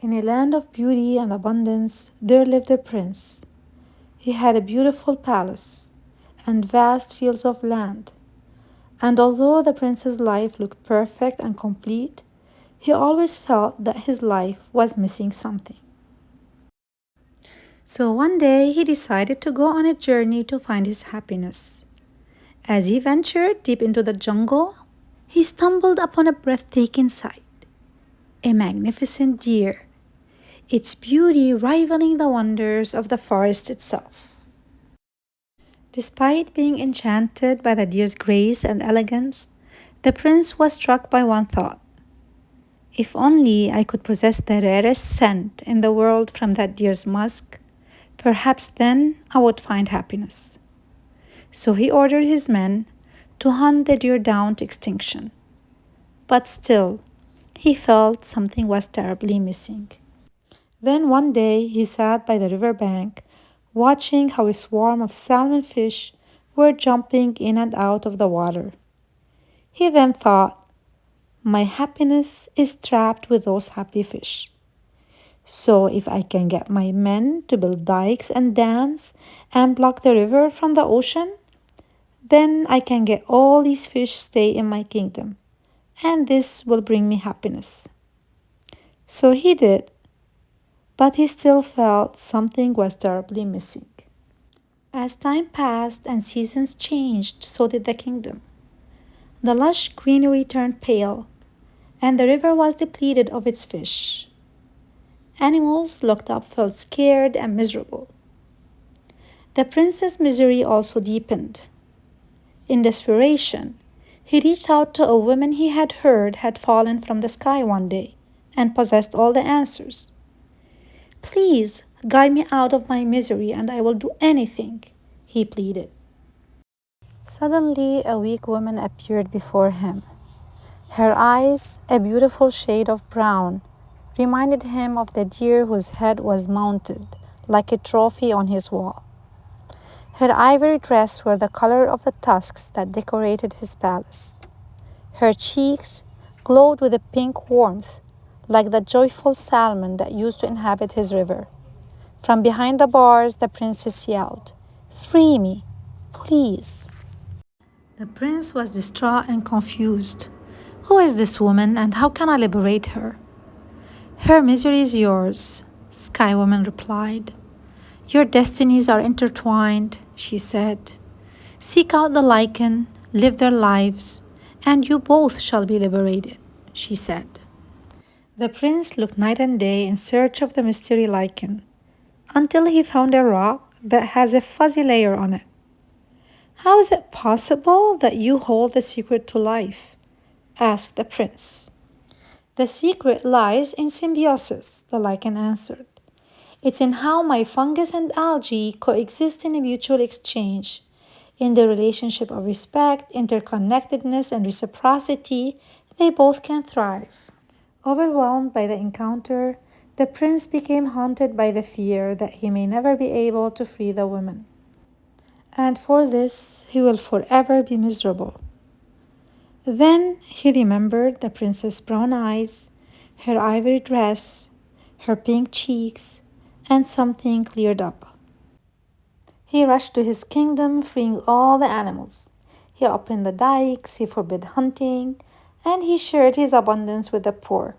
In a land of beauty and abundance, there lived a prince. He had a beautiful palace and vast fields of land. And although the prince's life looked perfect and complete, he always felt that his life was missing something. So one day he decided to go on a journey to find his happiness. As he ventured deep into the jungle, he stumbled upon a breathtaking sight, a magnificent deer, its beauty rivaling the wonders of the forest itself. Despite being enchanted by the deer's grace and elegance, the prince was struck by one thought. If only I could possess the rarest scent in the world from that deer's musk, perhaps then I would find happiness. So he ordered his men to hunt the deer down to extinction. But still, he felt something was terribly missing. Then one day he sat by the river bank, watching how a swarm of salmon fish were jumping in and out of the water. He then thought, my happiness is trapped with those happy fish. So if I can get my men to build dikes and dams and block the river from the ocean, then I can get all these fish stay in my kingdom, and this will bring me happiness. So he did, but he still felt something was terribly missing. As time passed and seasons changed, so did the kingdom. The lush greenery turned pale, and the river was depleted of its fish. Animals looked up, felt scared and miserable. The prince's misery also deepened. In desperation, he reached out to a woman he had heard had fallen from the sky one day and possessed all the answers. Please guide me out of my misery and I will do anything, he pleaded. Suddenly, a weak woman appeared before him. Her eyes, a beautiful shade of brown, reminded him of the deer whose head was mounted like a trophy on his wall. Her ivory dress were the color of the tusks that decorated his palace. Her cheeks glowed with a pink warmth, like the joyful salmon that used to inhabit his river. From behind the bars, the princess yelled, "Free me, please." The prince was distraught and confused. Who is this woman and how can I liberate her? Her misery is yours, Sky Woman replied. Your destinies are intertwined, she said. Seek out the lichen, live their lives, and you both shall be liberated, she said. The prince looked night and day in search of the mystery lichen, until he found a rock that has a fuzzy layer on it. How is it possible that you hold the secret to life? Asked the prince. The secret lies in symbiosis, the lichen answered. It's in how my fungus and algae coexist in a mutual exchange. In the relationship of respect, interconnectedness, and reciprocity, they both can thrive. Overwhelmed by the encounter, the prince became haunted by the fear that he may never be able to free the woman. And for this, he will forever be miserable. Then he remembered the princess' brown eyes, her ivory dress, her pink cheeks, and something cleared up. He rushed to his kingdom, freeing all the animals. He opened the dikes, he forbid hunting, and he shared his abundance with the poor.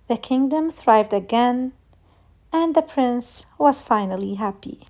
The kingdom thrived again, and the prince was finally happy.